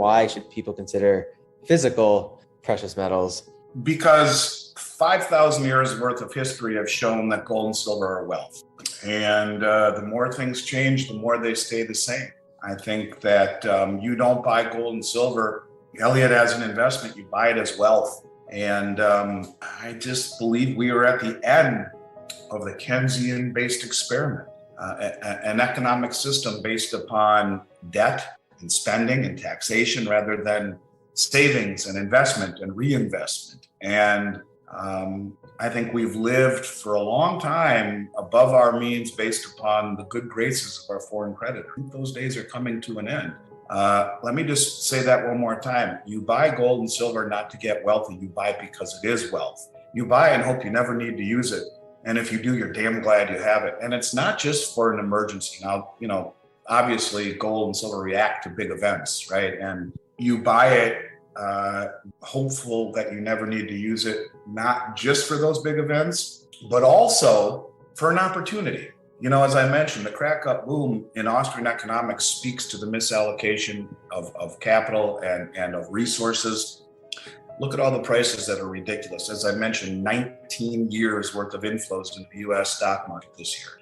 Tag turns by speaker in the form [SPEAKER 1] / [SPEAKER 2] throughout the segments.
[SPEAKER 1] Why should people consider physical precious metals?
[SPEAKER 2] Because 5,000 years worth of history have shown that gold and silver are wealth. And the more things change, the more they stay the same. I think that you don't buy gold and silver, Elliot, as an investment, you buy it as wealth. And I just believe we are at the end of the Keynesian-based experiment, an economic system based upon debt and spending and taxation rather than savings and investment and reinvestment. And I think we've lived for a long time above our means based upon the good graces of our foreign creditor. Those days are coming to an end. Let me just say that one more time. You buy gold and silver not to get wealthy. You buy it because it is wealth. You buy and hope you never need to use it. And if you do, you're damn glad you have it. And it's not just for an emergency. Now, obviously gold and silver react to big events, right? And you buy it hopeful that you never need to use it, not just for those big events, but also for an opportunity. As I mentioned, the crack-up boom in Austrian economics speaks to the misallocation of capital and of resources. Look at all the prices that are ridiculous. As I mentioned, 19 years worth of inflows into the US stock market this year.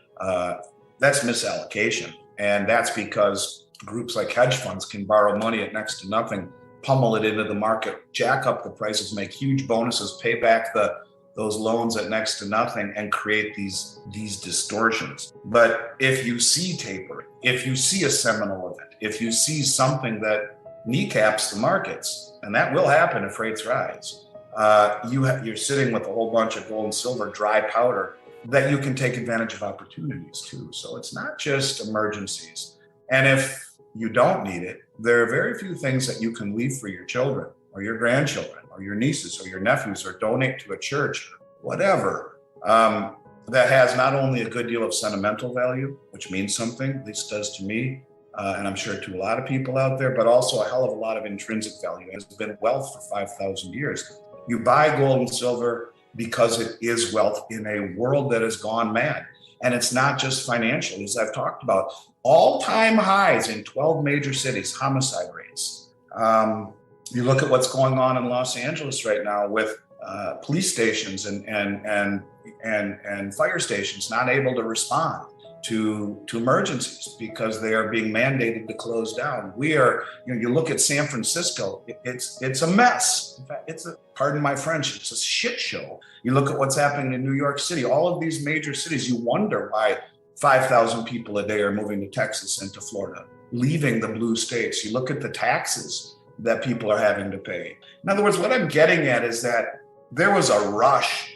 [SPEAKER 2] That's misallocation. And that's because groups like hedge funds can borrow money at next to nothing, pummel it into the market, jack up the prices, make huge bonuses, pay back those loans at next to nothing, and create these distortions. But if you see tapering, if you see a seminal event, if you see something that kneecaps the markets, and that will happen if rates rise, you're sitting with a whole bunch of gold and silver dry powder that you can take advantage of opportunities too. So it's not just emergencies. And if you don't need it, there are very few things that you can leave for your children or your grandchildren or your nieces or your nephews or donate to a church, whatever, that has not only a good deal of sentimental value, which means something, at least does to me, and I'm sure to a lot of people out there, but also a hell of a lot of intrinsic value. It has been wealth for 5,000 years. You buy gold and silver because it is wealth in a world that has gone mad. And it's not just financial, as I've talked about. All-time highs in 12 major cities, homicide rates. You look at what's going on in Los Angeles right now with police stations and fire stations not able to respond to emergencies because they are being mandated to close down. We are, you look at San Francisco, it's a mess. In fact, pardon my French, it's a shit show. You look at what's happening in New York City, all of these major cities, you wonder why 5,000 people a day are moving to Texas and to Florida, leaving the blue states. You look at the taxes that people are having to pay. In other words, what I'm getting at is that there was a rush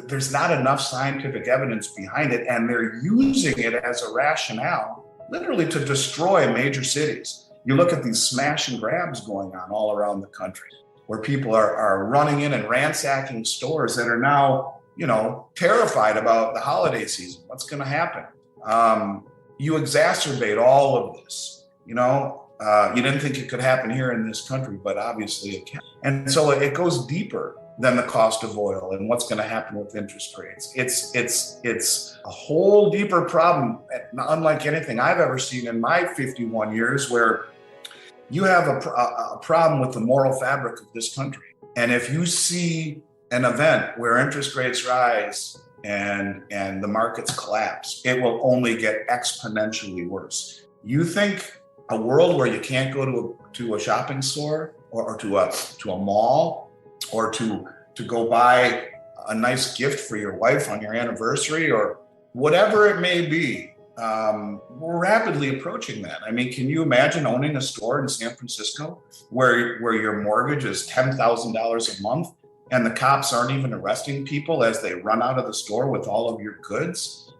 [SPEAKER 2] there's not enough scientific evidence behind it, and they're using it as a rationale, literally to destroy major cities. You look at these smash and grabs going on all around the country, where people are running in and ransacking stores that are now, terrified about the holiday season. What's going to happen? You exacerbate all of this, You didn't think it could happen here in this country, but obviously it can. And so it goes deeper than the cost of oil and what's going to happen with interest rates. It's a whole deeper problem, unlike anything I've ever seen in my 51 years, where you have a problem with the moral fabric of this country. And if you see an event where interest rates rise and the markets collapse, it will only get exponentially worse. You think a world where you can't go to a shopping store or to a mall or to go buy a nice gift for your wife on your anniversary or whatever it may be, we're rapidly approaching that. I mean, can you imagine owning a store in San Francisco where your mortgage is $10,000 a month and the cops aren't even arresting people as they run out of the store with all of your goods?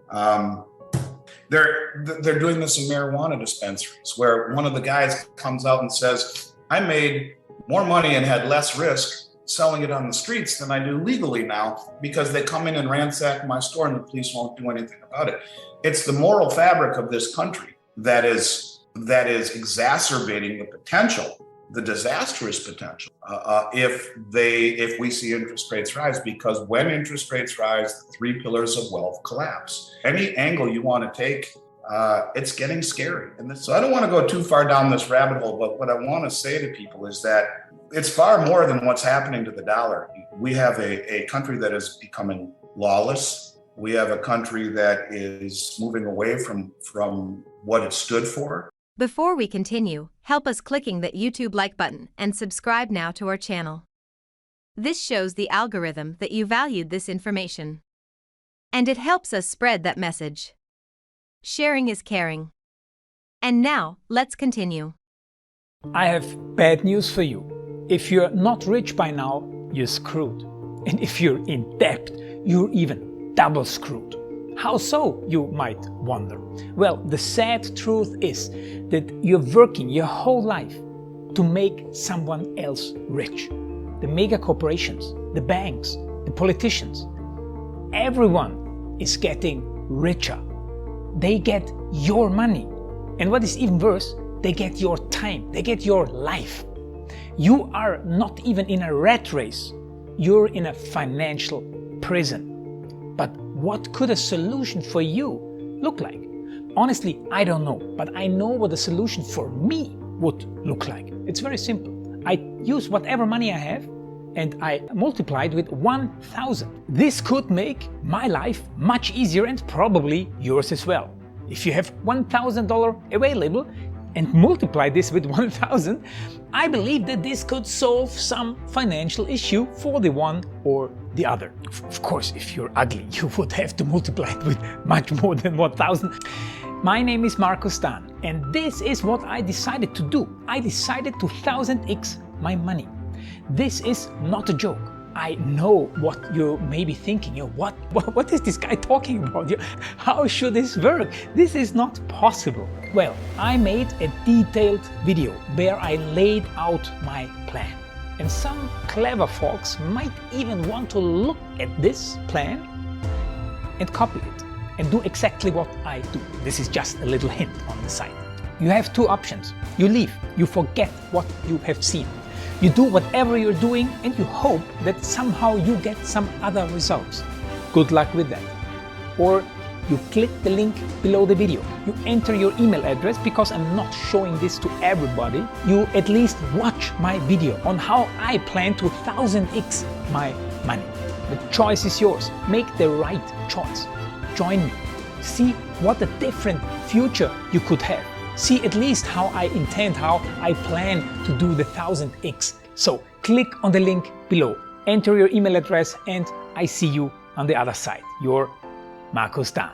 [SPEAKER 2] They're doing this in marijuana dispensaries, where one of the guys comes out and says, I made more money and had less risk selling it on the streets than I do legally now because they come in and ransack my store and the police won't do anything about it. It's the moral fabric of this country that is exacerbating the potential, the disastrous potential, if we see interest rates rise, because when interest rates rise, the three pillars of wealth collapse. Any angle you want to take it's getting scary. So I don't want to go too far down this rabbit hole, but what I want to say to people is that it's far more than what's happening to the dollar. We have a country that is becoming lawless. We have a country that is moving away from what it stood for.
[SPEAKER 3] Before we continue, help us clicking that YouTube like button and subscribe now to our channel. This shows the algorithm that you valued this information. And it helps us spread that message. Sharing is caring. And now, let's continue.
[SPEAKER 4] I have bad news for you. If you're not rich by now, you're screwed. And if you're in debt, you're even double screwed. How so, you might wonder? Well, the sad truth is that you're working your whole life to make someone else rich. The mega corporations, the banks, the politicians, everyone is getting richer. They get your money. And what is even worse, they get your time, they get your life. You are not even in a rat race, you're in a financial prison. But what could a solution for you look like? Honestly, I don't know, but I know what a solution for me would look like. It's very simple. I use whatever money I have and I multiply it with 1,000. This could make my life much easier and probably yours as well. If you have $1,000 available and multiply this with 1,000, I believe that this could solve some financial issue for the one or the other. Of course, if you're ugly, you would have to multiply it with much more than 1,000. My name is Markus Dahn, and this is what I decided to do. I decided to 1000x my money. This is not a joke. I know what you may be thinking. What is this guy talking about? How should this work? This is not possible. Well, I made a detailed video where I laid out my plan. And some clever folks might even want to look at this plan and copy it and do exactly what I do. This is just a little hint on the side. You have two options. You leave, you forget what you have seen. You do whatever you're doing and you hope that somehow you get some other results. Good luck with that. Or you click the link below the video. You enter your email address because I'm not showing this to everybody. You at least watch my video on how I plan to 1000x my money. The choice is yours. Make the right choice. Join me. See what a different future you could have. See at least how I intend, how I plan to do the 1000x. So click on the link below, enter your email address, and I see you on the other side. Your Markus Dahn.